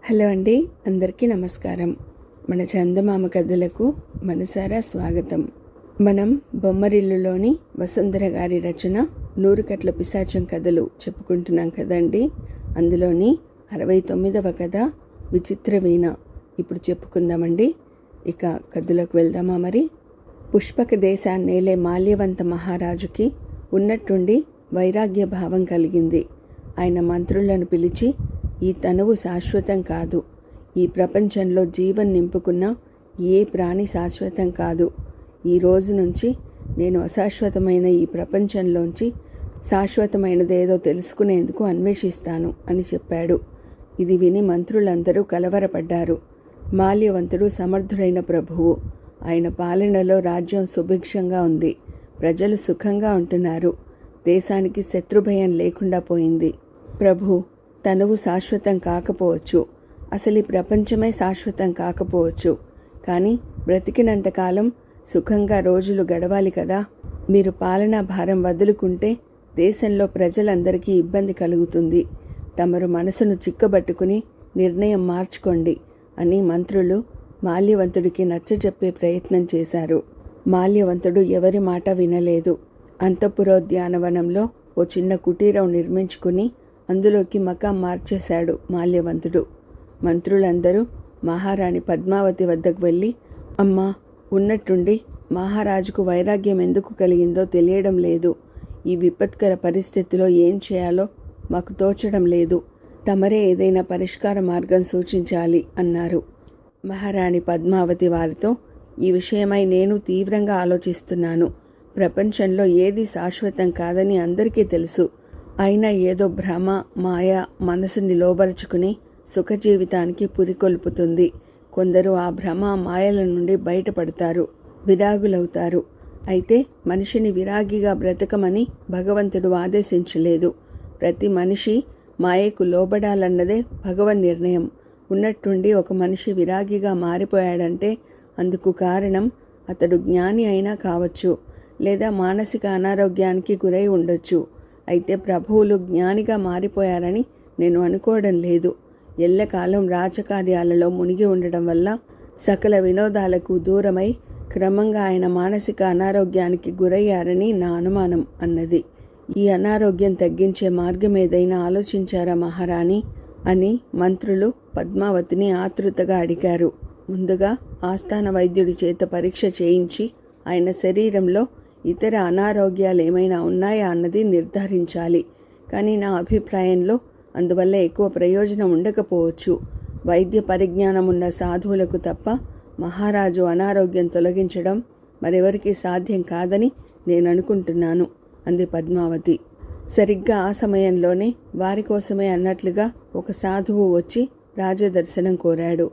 Hello అండి, అందరికీ నమస్కారం. మన చందమామ కథలకు మనసారా స్వాగతం. మనం బొమ్మరిల్లులోని వసుంధర గారి రచన 100 కట్ల పిశాచం కథలు చెప్పుకుంటున్నాం కదండి. అందులోని 69వ కథ విచిత్ర వీణ ఇప్పుడు చెప్పుకుందామండి. ఇక కథలోకి వెళ్దామా మరి. పుష్పక దేశాన్నేలే మాల్యవంత మహారాజుకి ఉన్నట్టుండి వైరాగ్య భావం కలిగింది. ఆయన మంత్రులను పిలిచి, ఈ తనువు శాశ్వతం కాదు, ఈ ప్రపంచంలో జీవం నింపుకున్న ఏ ప్రాణి శాశ్వతం కాదు. ఈ రోజు నుంచి నేను అశాశ్వతమైన ఈ ప్రపంచంలోంచి శాశ్వతమైనదేదో తెలుసుకునేందుకు అన్వేషిస్తాను అని చెప్పాడు. ఇది విని మంత్రులందరూ కలవరపడ్డారు. మాల్యవంతుడు సమర్థుడైన ప్రభువు. ఆయన పాలనలో రాజ్యం సుభిక్షంగా ఉంది. ప్రజలు సుఖంగా ఉంటున్నారు. దేశానికి శత్రుభయం లేకుండా పోయింది. ప్రభు, తనువు శాశ్వతం కాకపోవచ్చు, అసలు ఈ ప్రపంచమే శాశ్వతం కాకపోవచ్చు, కానీ బ్రతికినంతకాలం సుఖంగా రోజులు గడవాలి కదా. మీరు పాలనా భారం వదులుకుంటే దేశంలో ప్రజలందరికీ ఇబ్బంది కలుగుతుంది. తమరు మనసును చిక్కబట్టుకుని నిర్ణయం మార్చుకోండి అని మంత్రులు మాల్యవంతుడికి నచ్చజెప్పే ప్రయత్నం చేశారు. మాల్యవంతుడు ఎవరి మాట వినలేదు. అంతఃపురోద్యానవనంలో ఓ చిన్న కుటీరం నిర్మించుకుని అందులోకి మకాం మార్చేశాడు మాల్యవంతుడు. మంత్రులందరూ మహారాణి పద్మావతి వద్దకు వెళ్ళి, అమ్మా, ఉన్నట్టుండి మహారాజుకు వైరాగ్యం ఎందుకు కలిగిందో తెలియడం లేదు. ఈ విపత్కర పరిస్థితిలో ఏం చేయాలో మాకు తోచడం లేదు. తమరే ఏదైనా పరిష్కార మార్గం సూచించాలి అన్నారు. మహారాణి పద్మావతి వారితో, ఈ విషయమై నేను తీవ్రంగా ఆలోచిస్తున్నాను. ప్రపంచంలో ఏది శాశ్వతం కాదని అందరికీ తెలుసు. అయినా ఏదో భ్రమ, మాయ మనసుని లోబరుచుకుని సుఖ జీవితానికి పురికొల్పుతుంది. కొందరు ఆ భ్రమ మాయల నుండి బయటపడతారు, విరాగులవుతారు. అయితే మనిషిని విరాగిగా బ్రతకమని భగవంతుడు ఆదేశించలేదు. ప్రతి మనిషి మాయకు లోబడాలన్నదే భగవన్ నిర్ణయం. ఉన్నట్టుండి ఒక మనిషి విరాగిగా మారిపోయాడంటే అందుకు కారణం అతడు జ్ఞాని అయినా కావచ్చు, లేదా మానసిక అనారోగ్యానికి గురై ఉండొచ్చు. అయితే ప్రభువులు జ్ఞానిగా మారిపోయారని నేను అనుకోవడం లేదు. ఎల్లకాలం రాజకార్యాలలో మునిగి ఉండడం వల్ల సకల వినోదాలకు దూరమై క్రమంగా ఆయన మానసిక అనారోగ్యానికి గురయ్యారని నా అనుమానం అన్నది. ఈ అనారోగ్యం తగ్గించే మార్గం ఏదైనా ఆలోచించారా మహారాణి అని మంత్రులు పద్మావతిని ఆతృతగా అడిగారు. ముందుగా ఆస్థాన వైద్యుడి చేత పరీక్ష చేయించి ఆయన శరీరంలో ఇతర అనారోగ్యాలు ఏమైనా ఉన్నాయా అన్నది నిర్ధారించాలి. కానీ నా అభిప్రాయంలో అందువల్ల ఎక్కువ ప్రయోజనం ఉండకపోవచ్చు. వైద్య పరిజ్ఞానం ఉన్న సాధువులకు తప్ప మహారాజు అనారోగ్యం తొలగించడం మరెవరికి సాధ్యం కాదని నేను అనుకుంటున్నాను అంది పద్మావతి. సరిగ్గా ఆ సమయంలోనే వారి కోసమే అన్నట్లుగా ఒక సాధువు వచ్చి రాజదర్శనం కోరాడు.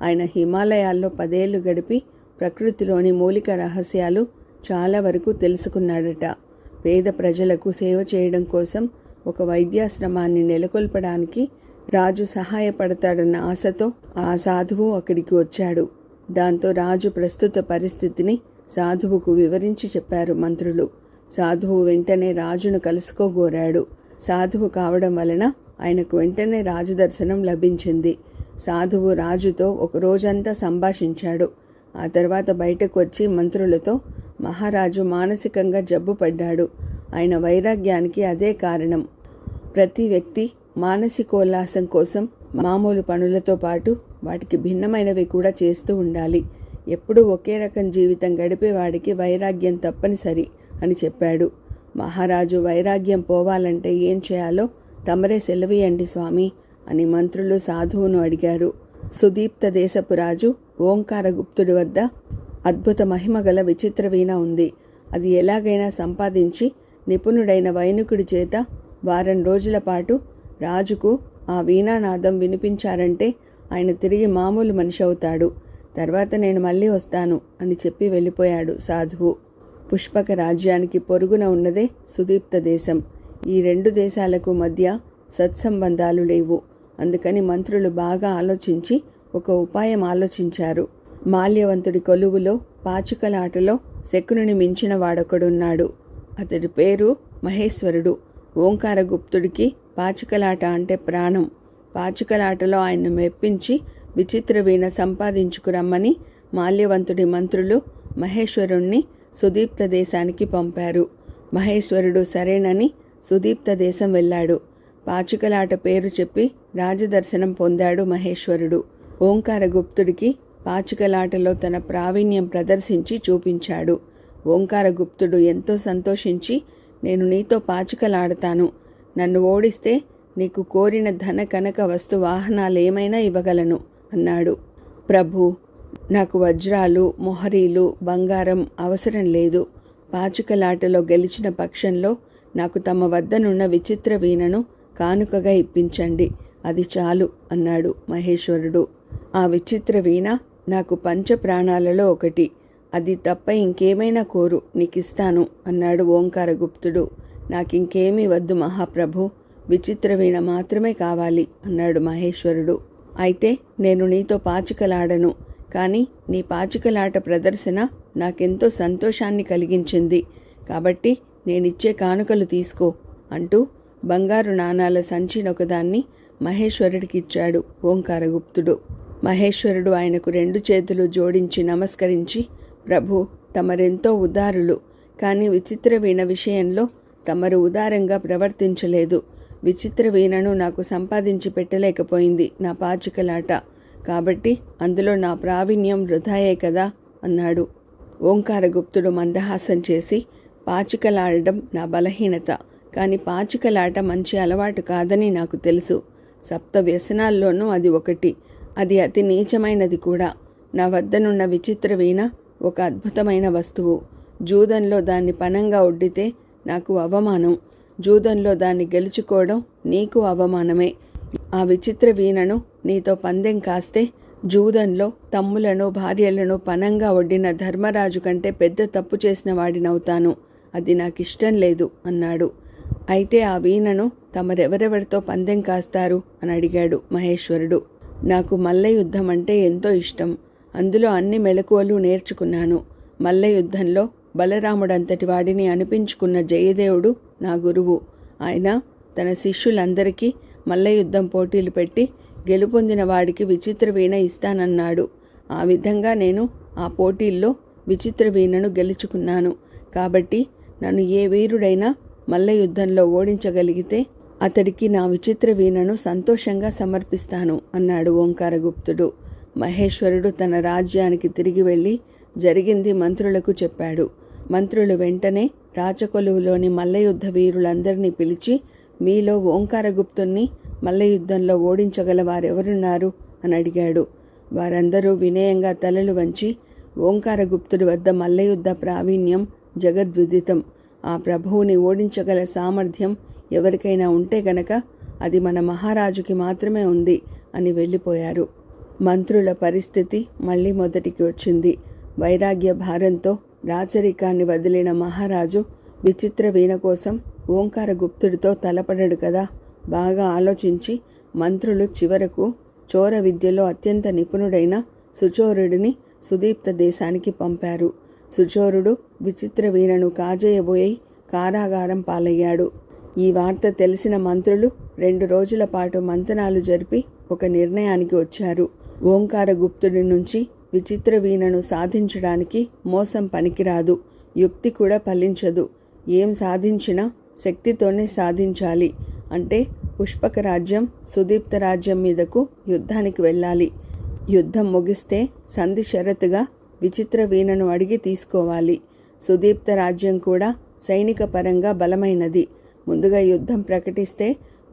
ఆయన హిమాలయాల్లో 10 ఏళ్లు గడిపి ప్రకృతిలోని మూలిక రహస్యాలు చాలా వరకు తెలుసుకున్నాడట. పేద ప్రజలకు సేవ చేయడం కోసం ఒక వైద్యాశ్రమాన్ని నెలకొల్పడానికి రాజు సహాయపడతాడన్న ఆశతో ఆ సాధువు అక్కడికి వచ్చాడు. దాంతో రాజు ప్రస్తుత పరిస్థితిని సాధువుకు వివరించి చెప్పారు మంత్రులు. సాధువు వెంటనే రాజును కలుసుకోగోరాడు. సాధువు కావడం వలన ఆయనకు వెంటనే రాజదర్శనం లభించింది. సాధువు రాజుతో ఒక రోజంతా సంభాషించాడు. ఆ తర్వాత బయటకు వచ్చి మంత్రులతో, మహారాజు మానసికంగా జబ్బుపడ్డాడు. ఆయన వైరాగ్యానికి అదే కారణం. ప్రతి వ్యక్తి మానసికోల్లాసం కోసం మామూలు పనులతో పాటు వాటికి భిన్నమైనవి కూడా చేస్తూ ఉండాలి. ఎప్పుడూ ఒకే రకం జీవితం గడిపేవాడికి వైరాగ్యం తప్పనిసరి అని చెప్పాడు. మహారాజు వైరాగ్యం పోవాలంటే ఏం చేయాలో తమరే సెలవీయండి స్వామి అని మంత్రులు సాధువును అడిగారు. సుదీప్త దేశపు రాజు ఓంకారగుప్తుడి వద్ద అద్భుత మహిమగల విచిత్ర వీణ ఉంది. అది ఎలాగైనా సంపాదించి నిపుణుడైన వైనుకుడి చేత వారం రోజుల పాటు రాజుకు ఆ వీణానాదం వినిపించారంటే ఆయన తిరిగి మామూలు మనిషి అవుతాడు. తర్వాత నేను మళ్ళీ వస్తాను అని చెప్పి వెళ్ళిపోయాడు సాధువు. పుష్పక రాజ్యానికి పొరుగున ఉన్నదే సుదీప్త దేశం. ఈ 2 దేశాలకు మధ్య సత్సంబంధాలు లేవు. అందుకని మంత్రులు బాగా ఆలోచించి ఒక ఉపాయం ఆలోచించారు. మాల్యవంతుడి కొలువులో పాచికలాటలో శకునుని మించిన వాడొకడున్నాడు. అతడి పేరు మహేశ్వరుడు. ఓంకారగుప్తుడికి పాచికలాట అంటే ప్రాణం. పాచికలాటలో ఆయన్ను మెప్పించి విచిత్ర వీణ సంపాదించుకురమ్మని మాల్యవంతుడి మంత్రులు మహేశ్వరుణ్ణి సుదీప్త దేశానికి పంపారు. మహేశ్వరుడు సరేనని సుదీప్త దేశం వెళ్ళాడు. పాచికలాట పేరు చెప్పి రాజదర్శనం పొందాడు మహేశ్వరుడు. ఓంకారగుప్తుడికి పాచికలాటలో తన ప్రావీణ్యం ప్రదర్శించి చూపించాడు. ఓంకారగుప్తుడు ఎంతో సంతోషించి, నేను నీతో పాచికలాడతాను, నన్ను ఓడిస్తే నీకు కోరిన ధన కనక వస్తు వాహనాలేమైనా ఇవ్వగలను అన్నాడు. ప్రభు, నాకు వజ్రాలు, మొహరీలు, బంగారం అవసరం లేదు. పాచికలాటలో గెలిచిన పక్షంలో నాకు తమ వద్దనున్న విచిత్ర వీణను కానుకగా ఇప్పించండి, అది చాలు అన్నాడు మహేశ్వరుడు. ఆ విచిత్ర వీణ నాకు పంచ ప్రాణాలలో ఒకటి, అది తప్ప ఇంకేమైనా కోరు, నీకిస్తాను అన్నాడు ఓంకారగుప్తుడు. నాకింకేమీ వద్దు మహాప్రభు, విచిత్ర వీణ మాత్రమే కావాలి అన్నాడు మహేశ్వరుడు. అయితే నేను నీతో పాచికలాడను, కానీ నీ పాచికలాట ప్రదర్శన నాకెంతో సంతోషాన్ని కలిగించింది, కాబట్టి నేనిచ్చే కానుకలు తీసుకో అంటూ బంగారు నాణాల సంచినొకదాన్ని మహేశ్వరుడికి ఇచ్చాడు ఓంకారగుప్తుడు. మహేశ్వరుడు ఆయనకు 2 చేతులు జోడించి నమస్కరించి, ప్రభు, తమరెంతో ఉదారులు, కానీ విచిత్ర వీణ విషయంలో తమరు ఉదారంగా ప్రవర్తించలేదు. విచిత్ర వీణను నాకు సంపాదించి పెట్టలేకపోయింది నా పాచికలాట, కాబట్టి అందులో నా ప్రావీణ్యం వృధాయే కదా అన్నాడు. ఓంకారగుప్తుడు మందహాసం చేసి, పాచికలాడడం నా బలహీనత, కానీ పాచికలాట మంచి అలవాటు కాదని నాకు తెలుసు. 7 వ్యసనాల్లోనూ అది ఒకటి, అది అతి నీచమైనది కూడా. నా వద్దనున్న విచిత్ర వీణ ఒక అద్భుతమైన వస్తువు. జూదంలో దాన్ని పణంగా ఒడ్డితే నాకు అవమానం, జూదంలో దాన్ని గెలుచుకోవడం నీకు అవమానమే. ఆ విచిత్ర వీణను నీతో పందెం కాస్తే జూదంలో తమ్ములను భార్యలను పణంగా ఒడ్డిన ధర్మరాజు కంటే పెద్ద తప్పు చేసిన వాడినవుతాను, అది నాకిష్టం లేదు అన్నాడు. అయితే ఆ వీణను తమరెవరెవరితో పందెం కాస్తారు అని అడిగాడు మహేశ్వరుడు. నాకు మల్ల యుద్ధం అంటే ఎంతో ఇష్టం, అందులో అన్ని మెలకువలు నేర్చుకున్నాను. మల్ల యుద్ధంలో బలరాముడంతటి వాడిని అనిపించుకున్న జయదేవుడు నా గురువు. ఆయన తన శిష్యులందరికీ మల్ల యుద్ధం పోటీలు పెట్టి గెలుపొందిన వాడికి విచిత్ర వీణ ఇస్తానన్నాడు. ఆ విధంగా నేను ఆ పోటీల్లో విచిత్ర వీణను గెలుచుకున్నాను. కాబట్టి నన్ను ఏ వీరుడైనా మల్ల యుద్ధంలో ఓడించగలిగితే అతడికి నా విచిత్ర వీణను సంతోషంగా సమర్పిస్తాను అన్నాడు ఓంకారగుప్తుడు. మహేశ్వరుడు తన రాజ్యానికి తిరిగి వెళ్ళి జరిగింది మంత్రులకు చెప్పాడు. మంత్రులు వెంటనే రాచకొలువులోని మల్లయుద్ధ వీరులందరినీ పిలిచి, మీలో ఓంకారగుప్తుణ్ణి మల్లయుద్ధంలో ఓడించగల వారెవరున్నారు అని అడిగాడు. వారందరూ వినయంగా తలలు వంచి, ఓంకారగుప్తుడి వద్ద మల్లయుద్ధ ప్రావీణ్యం జగద్విదితం, ఆ ప్రభువుని ఓడించగల సామర్థ్యం ఎవరికైనా ఉంటే గనక అది మన మహారాజుకి మాత్రమే ఉంది అని వెళ్ళిపోయారు. మంత్రుల పరిస్థితి మళ్ళీ మొదటికి వచ్చింది. వైరాగ్య భారంతో రాచరికాన్ని వదిలిన మహారాజు విచిత్ర వీణ కోసం ఓంకారగుప్తుడితో తలపడడు కదా. బాగా ఆలోచించి మంత్రులు చివరకు చోర విద్యలో అత్యంత నిపుణుడైన సుచోరుడిని సుదీప్త దేశానికి పంపారు. సుచోరుడు విచిత్ర వీణను కాజేయబోయి కారాగారం పాలయ్యాడు. ఈ వార్త తెలిసిన మంత్రులు 2 రోజుల పాటు మంతనాలు జరిపి ఒక నిర్ణయానికి వచ్చారు. ఓంకారగుప్తుడి నుంచి విచిత్ర వీణను సాధించడానికి మోసం పనికిరాదు, యుక్తి కూడా ఫలించదు. ఏం సాధించినా శక్తితోనే సాధించాలి. అంటే పుష్పక రాజ్యం సుదీప్త రాజ్యం మీదకు యుద్ధానికి వెళ్ళాలి. యుద్ధం ముగిస్తే సంధి షరతుగా విచిత్ర వీణను అడిగి తీసుకోవాలి. సుదీప్త రాజ్యం కూడా సైనిక పరంగా బలమైనది. ముందుగా యుద్ధం ప్రకటిస్తే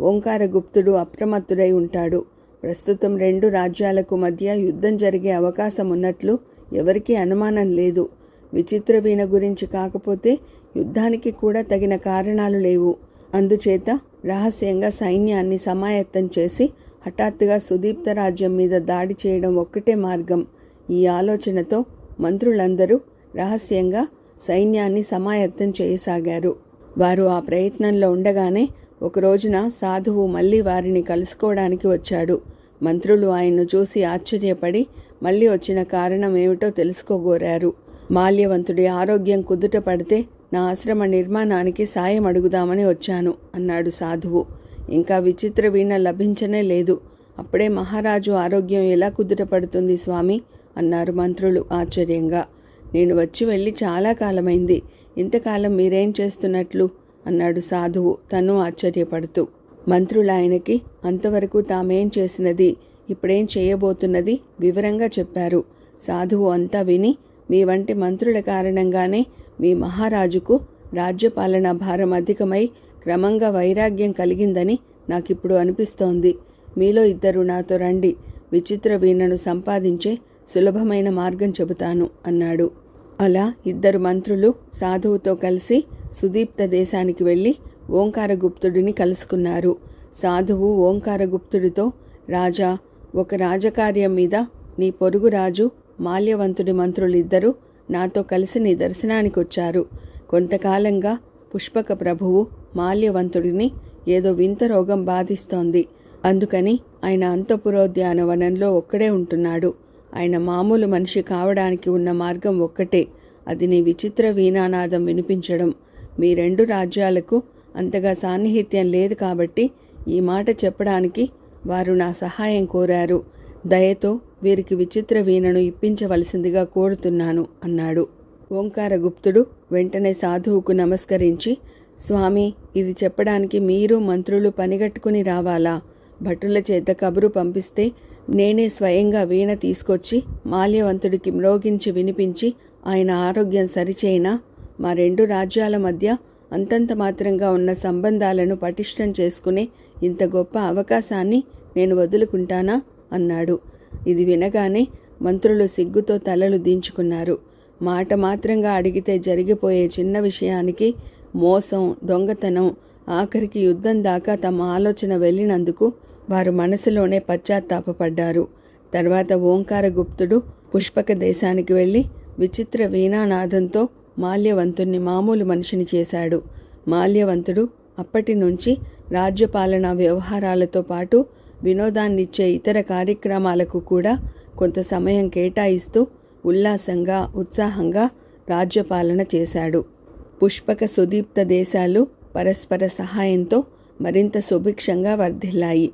ఓంకారగుప్తుడు అప్రమత్తుడై ఉంటాడు. ప్రస్తుతం 2 రాజ్యాలకు మధ్య యుద్ధం జరిగే అవకాశం ఉన్నట్లు ఎవరికీ అనుమానం లేదు. విచిత్ర వీణ గురించి కాకపోతే యుద్ధానికి కూడా తగిన కారణాలు లేవు. అందుచేత రహస్యంగా సైన్యాన్ని సమాయత్తం చేసి హఠాత్తుగా సుదీప్త రాజ్యం మీద దాడి చేయడం ఒక్కటే మార్గం. ఈ ఆలోచనతో మంత్రులందరూ రహస్యంగా సైన్యాన్ని సమాయత్తం చేయసాగారు. వారు ఆ ప్రయత్నంలో ఉండగానే ఒక రోజున సాధువు మళ్ళీ వారిని కలుసుకోవడానికి వచ్చాడు. మంత్రులు ఆయన్ను చూసి ఆశ్చర్యపడి మళ్ళీ వచ్చిన కారణం ఏమిటో తెలుసుకోగోరారు. మాల్యవంతుడి ఆరోగ్యం కుదుట పడితే నా ఆశ్రమ నిర్మాణానికి సాయం అడుగుదామని వచ్చాను అన్నాడు సాధువు. ఇంకా విచిత్ర వీణ లభించనే లేదు. అప్పుడే మహారాజు ఆరోగ్యం ఎలా కుదుటపడుతుంది స్వామి అన్నారు మంత్రులు ఆశ్చర్యంగా. నేను వచ్చి వెళ్ళి చాలా కాలమైంది. ఇంతకాలం మీరేం చేస్తున్నట్లు అన్నాడు సాధువు తను ఆశ్చర్యపడుతూ. మంత్రులు ఆయనకి అంతవరకు తామేం చేసినది, ఇప్పుడేం చేయబోతున్నది వివరంగా చెప్పారు. సాధువు అంతా విని, మీ వంటి మంత్రుల కారణంగానే మీ మహారాజుకు రాజ్యపాలనా భారం అధికమై క్రమంగా వైరాగ్యం కలిగిందని నాకిప్పుడు అనిపిస్తోంది. మీలో ఇద్దరు నాతో రండి, విచిత్ర వీణను సంపాదించే సులభమైన మార్గం చెబుతాను అన్నాడు. అలా ఇద్దరు మంత్రులు సాధువుతో కలిసి సుదీప్త దేశానికి వెళ్ళి ఓంకారగుప్తుడిని కలుసుకున్నారు. సాధువు ఓంకారగుప్తుడితో, రాజా, ఒక రాజకార్యం మీద నీ పొరుగు రాజు మాల్యవంతుడి మంత్రులిద్దరూ నాతో కలిసి నీ దర్శనానికి వచ్చారు. కొంతకాలంగా పుష్పక ప్రభువు మాల్యవంతుడిని ఏదో వింత రోగం బాధిస్తోంది. అందుకని ఆయన అంతఃపురోద్యానవనంలో ఒక్కడే ఉంటున్నాడు. ఆయన మామూలు మనిషి కావడానికి ఉన్న మార్గం ఒక్కటే, అది నీ విచిత్ర వీణానాదం వినిపించడం. మీ రెండు రాజ్యాలకు అంతగా సాన్నిహిత్యం లేదు కాబట్టి ఈ మాట చెప్పడానికి వారు నా సహాయం కోరారు. దయతో వీరికి విచిత్ర వీణను ఇప్పించవలసిందిగా కోరుతున్నాను అన్నాడు. ఓంకారగుప్తుడు వెంటనే సాధువుకు నమస్కరించి, స్వామి, ఇది చెప్పడానికి మీరు మంత్రులు పనిగట్టుకుని రావాలా? భటుల చేత కబురు పంపిస్తే నేనే స్వయంగా వీణ తీసుకొచ్చి మాల్యవంతుడికి మ్రోగించి వినిపించి ఆయన ఆరోగ్యం సరిచేయినా మా రెండు రాజ్యాల మధ్య అంతంత మాత్రంగా ఉన్న సంబంధాలను పటిష్టం చేసుకునే ఇంత గొప్ప అవకాశాన్ని నేను వదులుకుంటానా అన్నాడు. ఇది వినగానే మంత్రులు సిగ్గుతో తలలు దించుకున్నారు. మాట మాత్రంగా అడిగితే జరిగిపోయే చిన్న విషయానికి మోసం, దొంగతనం, ఆఖరికి యుద్ధం దాకా తమ ఆలోచన వెళ్ళినందుకు వారు మనసులోనే పశ్చాత్తాపపడ్డారు. తర్వాత ఓంకారగుప్తుడు పుష్పక దేశానికి వెళ్ళి విచిత్ర వీణానాదంతో మాల్యవంతుణ్ణి మామూలు మనిషిని చేశాడు. మాల్యవంతుడు అప్పటి నుంచి రాజ్యపాలనా వ్యవహారాలతో పాటు వినోదాన్నిచ్చే ఇతర కార్యక్రమాలకు కూడా కొంత సమయం కేటాయిస్తూ ఉల్లాసంగా, ఉత్సాహంగా రాజ్యపాలన చేశాడు. పుష్పక సుదీప్త దేశాలు పరస్పర సహాయంతో మరింత సుభిక్షంగా వర్ధిల్లాయి.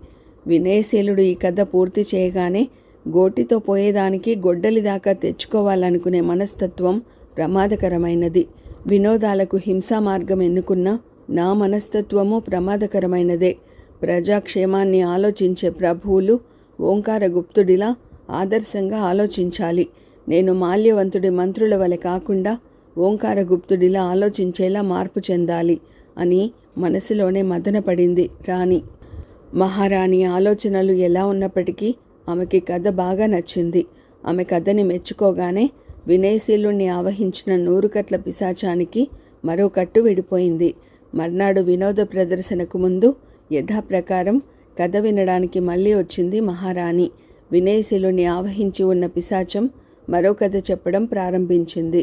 వినయశీలుడు ఈ కథ పూర్తి చేయగానే గోటితో పోయేదానికి గొడ్డలి దాకా తెచ్చుకోవాలనుకునే మనస్తత్వం ప్రమాదకరమైనది. వినోదాలకు హింసా మార్గం ఎన్నుకున్న నా మనస్తత్వము ప్రమాదకరమైనదే. ప్రజాక్షేమాన్ని ఆలోచించే ప్రభువులు ఓంకారగుప్తుడిలా ఆదర్శంగా ఆలోచించాలి. నేను మాల్యవంతుడి మంత్రుల వలె కాకుండా ఓంకారగుప్తుడిలా ఆలోచించేలా మార్పు చెందాలి అని మనసులోనే మదనపడింది రాణి. మహారాణి ఆలోచనలు ఎలా ఉన్నప్పటికీ ఆమెకి కథ బాగా నచ్చింది. ఆమె కథని మెచ్చుకోగానే వినయశీలుణ్ణి ఆవహించిన 100 కట్ల పిశాచానికి మరో కట్టు విడిపోయింది. మర్నాడు వినోద ప్రదర్శనకు ముందు యథాప్రకారం కథ వినడానికి మళ్ళీ వచ్చింది మహారాణి. వినయశీలుణ్ణి ఆవహించి ఉన్న పిశాచం మరో కథ చెప్పడం ప్రారంభించింది.